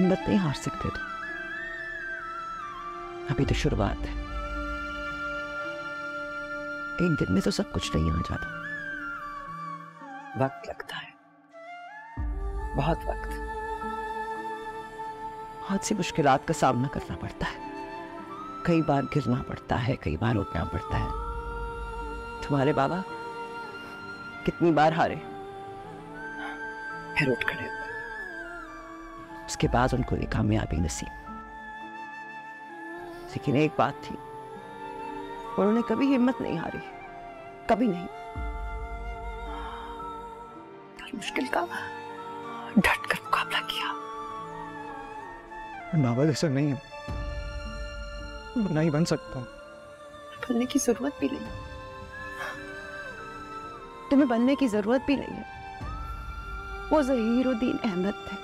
हिम्मत नहीं हार सकते तुम। अभी तो शुरुआत है, एक दिन में तो सब कुछ नहीं आ जाता, वक्त लगता है, बहुत वक्त, बहुत सी मुश्किलात का सामना करना पड़ता है, कई बार गिरना पड़ता है, कई बार उठना पड़ता है। तुम्हारे बाबा कितनी बार हारे, फिर उठ खड़े हुए, उसके बाद उनको ये कामयाबी नसीब। लेकिन एक बात थी, उन्होंने कभी हिम्मत नहीं हारी, कभी नहीं। हर मुश्किल का डट कर मुकाबला किया। बाबा जैसा नहीं है, नहीं बन सकता। बनने की जरूरत भी नहीं, तुम्हें बनने की जरूरत भी नहीं है। वो ज़हीरुद्दीन अहमद थे,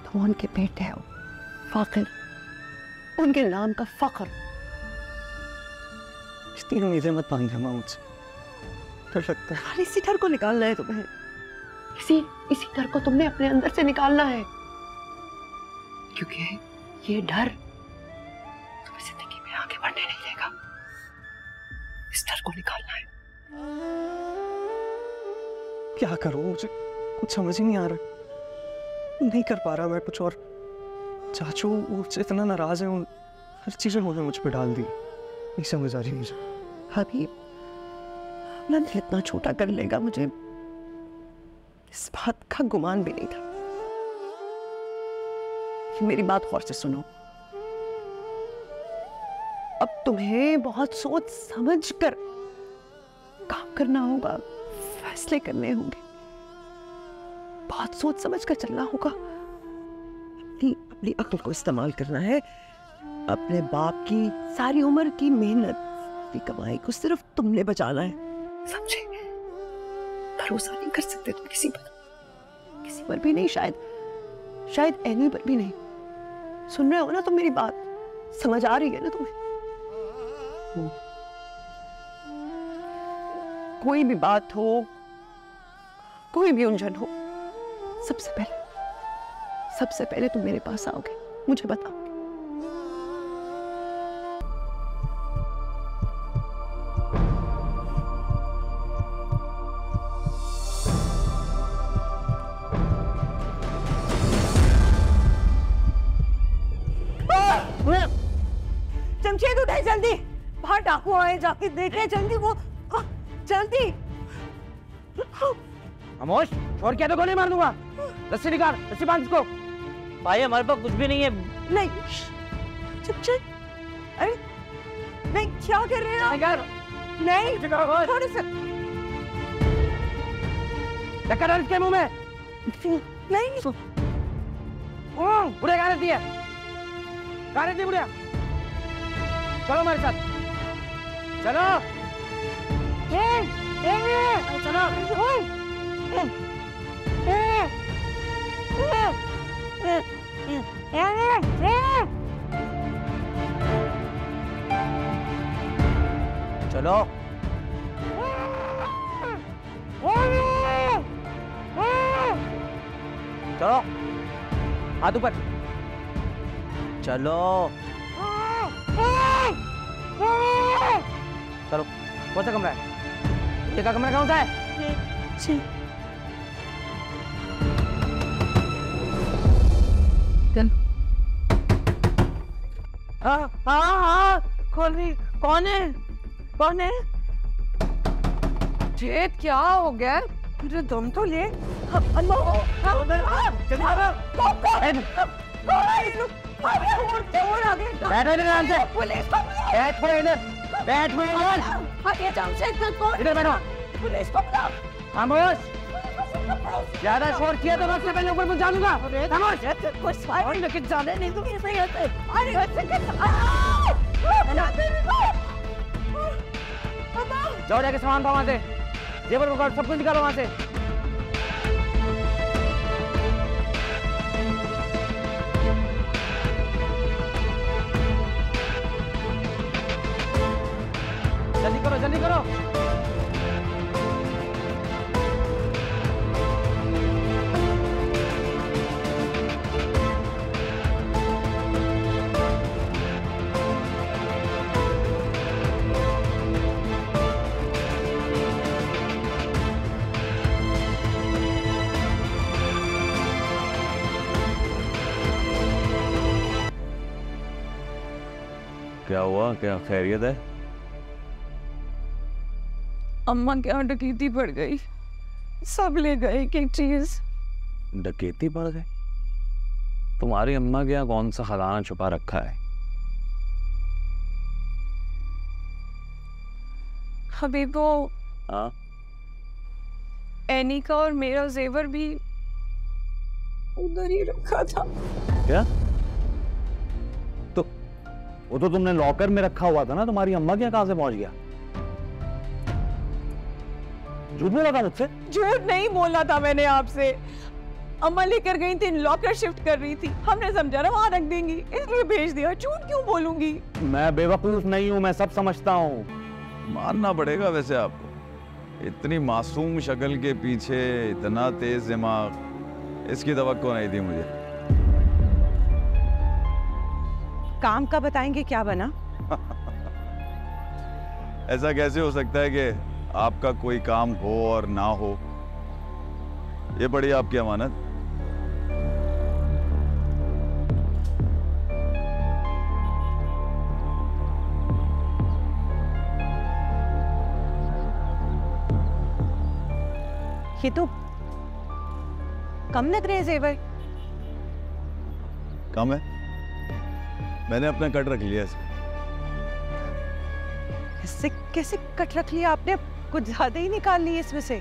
तुम उनके बेटे हो, फाखिर, उनके नाम का फख्र। इतनी उम्मीदें मत बांधना मुझसे, डर लगता है। इसी डर को निकालना है तुम्हें, इसी डर को तुमने अपने अंदर से निकालना है, क्योंकि ये डर तुम्हें जिंदगी में आगे बढ़ने नहीं देगा। इस डर को निकालना है। क्या करूं, मुझे कुछ समझ ही नहीं आ रहा, नहीं कर पा रहा मैं कुछ। और चाचू मुझसे इतना नाराज है, हर चीजें उन्होंने मुझ पे डाल दी, नहीं समझ आ रही मुझे। हबीब, अपना दिल इतना छोटा कर लेगा, मुझे इस बात का गुमान भी नहीं था। मेरी बात गौर से सुनो, अब तुम्हें बहुत सोच समझ कर काम करना होगा, फैसले करने होंगे, बहुत सोच समझ कर चलना होगा। अपनी अक्ल को इस्तेमाल करना है। अपने बाप की सारी उम्र की मेहनत की कमाई को सिर्फ तुमने बचाना है, समझे? भरोसा नहीं कर सकते तुम किसी पर भी नहीं, शायद एनी पर भी नहीं। सुन रहे हो ना तुम मेरी बात? समझ आ रही है ना तुम्हें? कोई भी बात हो, कोई भी उलझन हो, सबसे पहले तुम मेरे पास आओगे, मुझे बताओगे। जमशेद उठाए, जल्दी बाहर डाकू आए, जाके देखे जल्दी, वो जल्दी। खामोश, और क्या तो गोली मार दूंगा। रस्सी निकाल, रस्सी बांध इसको। भाई हमारे पास कुछ भी नहीं है। नहीं, जमशेद, अरे नहीं, क्या कर रहे हो? नहीं, थोड़ा सा धक्का डाल इसके मुंह में। नहीं, बुढ़िया कहाँ रहती है? कहाँ रहती है बुढ़िया? चलो हमारे साथ, चलो चलो। चलो हाथ ऊपर, चलो चलो। कौन सा कमरा है? ये का कमरा कौन सा है? चल हाँ खोल रही। कौन है? जेद, क्या हो गया? तुझे दम तो ले। ज्यादा शोर किया तो मैं पहले ऊपर पहुंचा दूंगा। जाने नहीं दूंगी। जाओ, जाके सामान पाओ वहां से, जेवर वगैरह सब कुछ निकालो वहां से। जल्दी करो। क्या हुआ, क्या खैरियत है? अम्मा के यहाँ डकैती पड़ गई, सब ले गए एक एक चीज। डकैती पड़ गई? तुम्हारी अम्मा के यहाँ कौन सा खजाना छुपा रखा है? अभी वो हाँ? एनी का और मेरा जेवर भी उधर ही रखा था। क्या? तो वो तो तुमने लॉकर में रखा हुआ था ना, तुम्हारी अम्मा के यहाँ कहाँ से पहुंच गया? झूठ बोला था मुझसे? झूठ नहीं बोला था मैंने आपसे। अम्मा लेकर गई थी, लॉकर शिफ्ट कर रही थी, हमने समझा ना वहां रख देंगी, इसलिए भेज दिया। झूठ क्यों बोलूंगी? मैं बेवकूफ नहीं हूँ, मैं सब समझता हूँ। मानना पड़ेगा वैसे आपको, इतनी मासूम शक्ल के पीछे इतना तेज दिमाग, इसकी तवक्को नहीं थी मुझे। काम का बताएंगे क्या बना? ऐसा कैसे हो सकता है कि आपका कोई काम हो और ना हो? ये बड़ी आपकी अमानत। ये तो कम लग रहे हैं जेवर। कम है? मैंने अपना कट रख लिया इसमें। इससे कैसे कट रख लिया आपने? कुछ ज्यादा ही निकाल लिए इसमें से।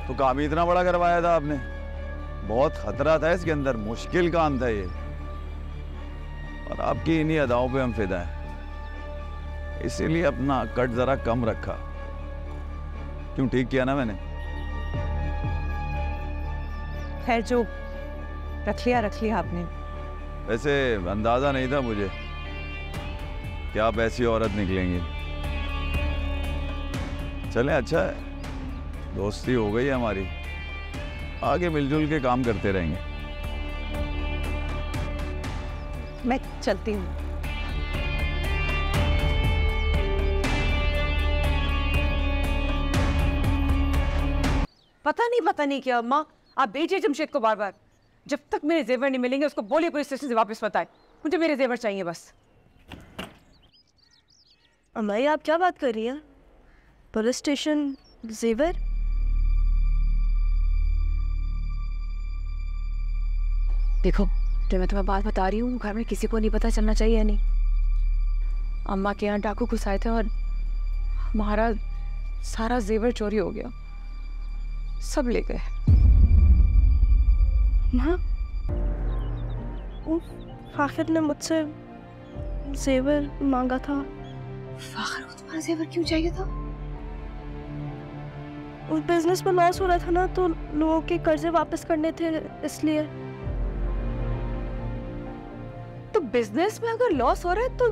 तो काम ही इतना बड़ा करवाया था आपने, बहुत खतरा था इसके अंदर, मुश्किल काम था ये, और आपकी इन्हीं अदाओं पे हम फिदा हैं, इसीलिए अपना कट जरा कम रखा। क्यों, ठीक किया ना मैंने? खैर, जो रख लिया आपने। वैसे अंदाजा नहीं था मुझे कि आप ऐसी औरत निकलेंगी। चलें, अच्छा है, दोस्ती हो गई हमारी, आगे मिलजुल के काम करते रहेंगे। मैं चलती हूँ। पता नहीं क्या अम्मा, आप भेजिए जमशेद को बार बार। जब तक मेरे जेवर नहीं मिलेंगे उसको बोलिए पुलिस स्टेशन से वापस मत आए। मुझे मेरे जेवर चाहिए बस। अम्मा ये आप क्या बात कर रही हैं? पुलिस स्टेशन, जेवर? देखो, जो मैं तुम्हें बात बता रही हूँ, घर में किसी को नहीं पता चलना चाहिए या नहीं। अम्मा के यहाँ डाकू घुस आए थे और हमारा सारा जेवर चोरी हो गया, सब ले गए। हाँ, फाखिर ने मुझसे जेवर मांगा था। फाखिर को तुम्हारा जेवर क्यों चाहिए था? उस बिजनेस में लॉस हो रहा था ना, तो लोगों के कर्जे वापस करने थे, इसलिए। तो बिजनेस में अगर लॉस हो रहा है तो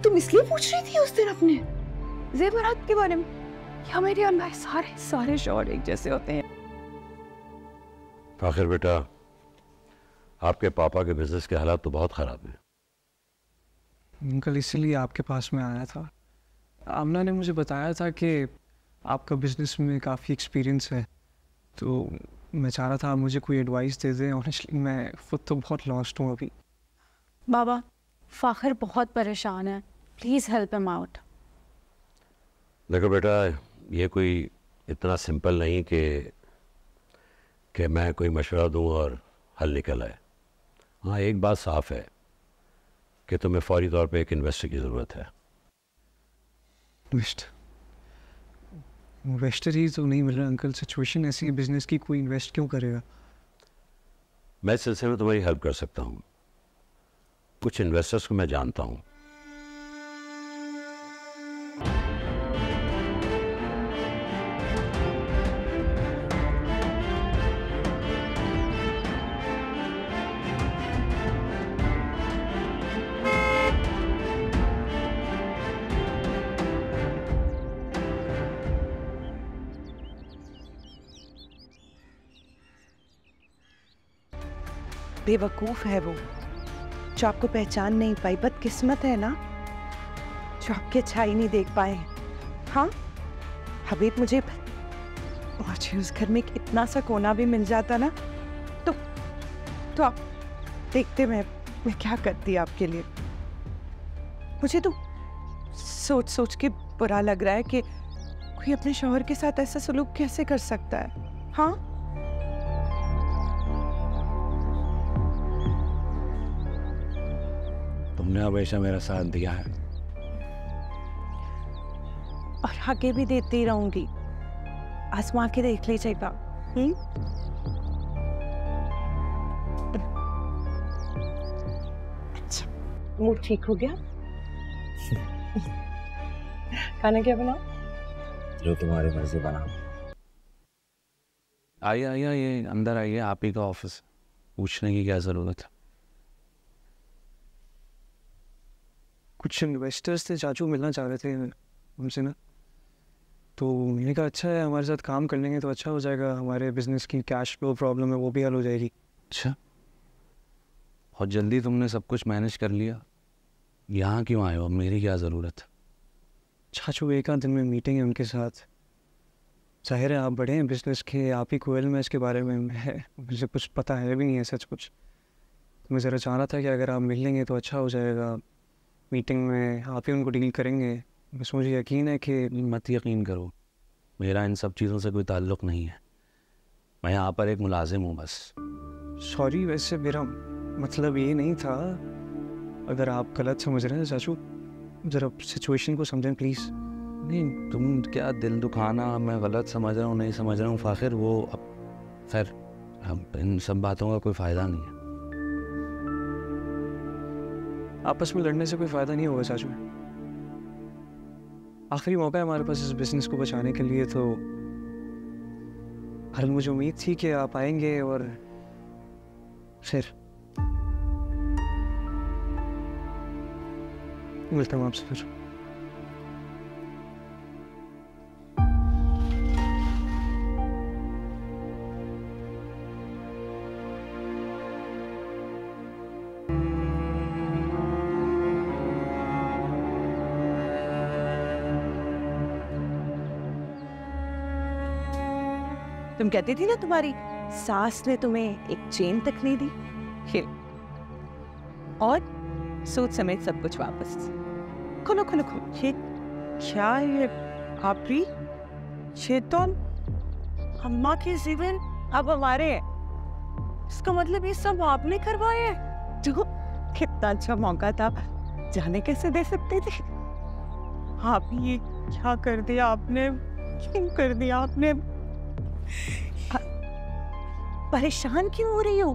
तुम इसलिए पूछ रही थी उस दिन अपने जेवरात के बारे में? क्या मेरी अल्लाह, सारे शौहर एक जैसे होते हैं? फाखिर बेटा, आपके पापा के बिजनेस के हालात तो बहुत ख़राब हैं। अंकल, इसीलिए आपके पास में आया था। आमना ने मुझे बताया था कि आपका बिजनेस में काफ़ी एक्सपीरियंस है, तो मैं चाह रहा था आप मुझे कोई एडवाइस दे दें। ऑनेस्टली मैं खुद तो बहुत लॉस्ट हूँ अभी। बाबा, फाखिर बहुत परेशान है, प्लीज़ हेल्प हिम आउट। देखो बेटा, ये कोई इतना सिंपल नहीं कि मैं कोई मशवरा दूं और हल निकल आए। हाँ, एक बात साफ़ है कि तुम्हें फौरी तौर पे एक इन्वेस्टर की ज़रूरत है। इन्वेस्टर ही तो नहीं मिल रहा अंकल। सिचुएशन ऐसी है, बिजनेस की, कोई इन्वेस्ट क्यों करेगा? मैं इस सिलसिले में तुम्हारी हेल्प कर सकता हूँ। कुछ इन्वेस्टर्स को मैं जानता हूँ। बेवकूफ है वो, जो आपको पहचान नहीं पाई। बदकिस्मत है ना, जो आपकी अच्छाई नहीं देख पाए। हाँ, हबीब, मुझे उस घर में इतना सा कोना भी मिल जाता ना, तो आप देखते मैं क्या करती आपके लिए। मुझे तो सोच सोच के बुरा लग रहा है कि कोई अपने शौहर के साथ ऐसा सलूक कैसे कर सकता है। हाँ, तुमने हमेशा मेरा साथ दिया है। और आगे भी देती रहूंगी। आसमां के देख लीजिएगा। अच्छा, मूड ठीक हो गया? खाना क्या बना? जो तुम्हारी मर्जी बना। आइए आइए, ये अंदर आइए, आप ही का ऑफिस। पूछने की क्या जरूरत है? कुछ इन्वेस्टर्स थे चाचू, मिलना चाह रहे थे हमसे ना, तो मैंने कहा अच्छा है, हमारे साथ काम कर लेंगे तो अच्छा हो जाएगा, हमारे बिजनेस की कैश फ्लो प्रॉब्लम है वो भी हल हो जाएगी। अच्छा, बहुत जल्दी तुमने सब कुछ मैनेज कर लिया। यहाँ क्यों आए हो? अब मेरी क्या ज़रूरत है? चाचू एक आध दिन में मीटिंग है उनके साथ। जाहिर है आप बड़े हैं बिजनेस के, आप ही को इल्म है इसके बारे में, मुझे कुछ पता है भी नहीं है सच कुछ। तो मैं ज़रा चाह रहा था कि अगर आप मिल लेंगे तो अच्छा हो जाएगा। मीटिंग में आप ही उनको डील करेंगे, बस मुझे यकीन है कि। मत यकीन करो, मेरा इन सब चीज़ों से कोई ताल्लुक़ नहीं है। मैं यहाँ पर एक मुलाजिम हूँ बस। सॉरी, वैसे मेरा मतलब ये नहीं था, अगर आप गलत समझ रहे हैं चाचू, ज़रा सिचुएशन को समझें प्लीज़। नहीं, तुम क्या दिल दुखाना, मैं गलत समझ रहा हूँ नहीं समझ रहा हूँ फ़ाखिर, वो अब खैर अब इन सब बातों का कोई फ़ायदा नहीं है। आपस में लड़ने से कोई फ़ायदा नहीं होगा चाचू। आखिरी मौका है हमारे पास इस बिज़नेस को बचाने के लिए, तो हर मुझे उम्मीद थी कि आप आएंगे और फिर मिलता हूँ आपसे फिर। तुम कहती थी ना तुम्हारी सास ने तुम्हें एक चेन तक नहीं दी, खेल और सूट समेत सब कुछ वापस। खोलो खोलो खोलो। ये क्या है आपरी? ये तो अम्मा के जीवन अब हमारे हैं। इसका मतलब ये सब आपने करवाया है? तो कितना अच्छा मौका था, जाने कैसे दे सकते थे आप? ये क्या कर दिया आपने, क्यों कर दिया आपने? परेशान क्यों हो रही हो?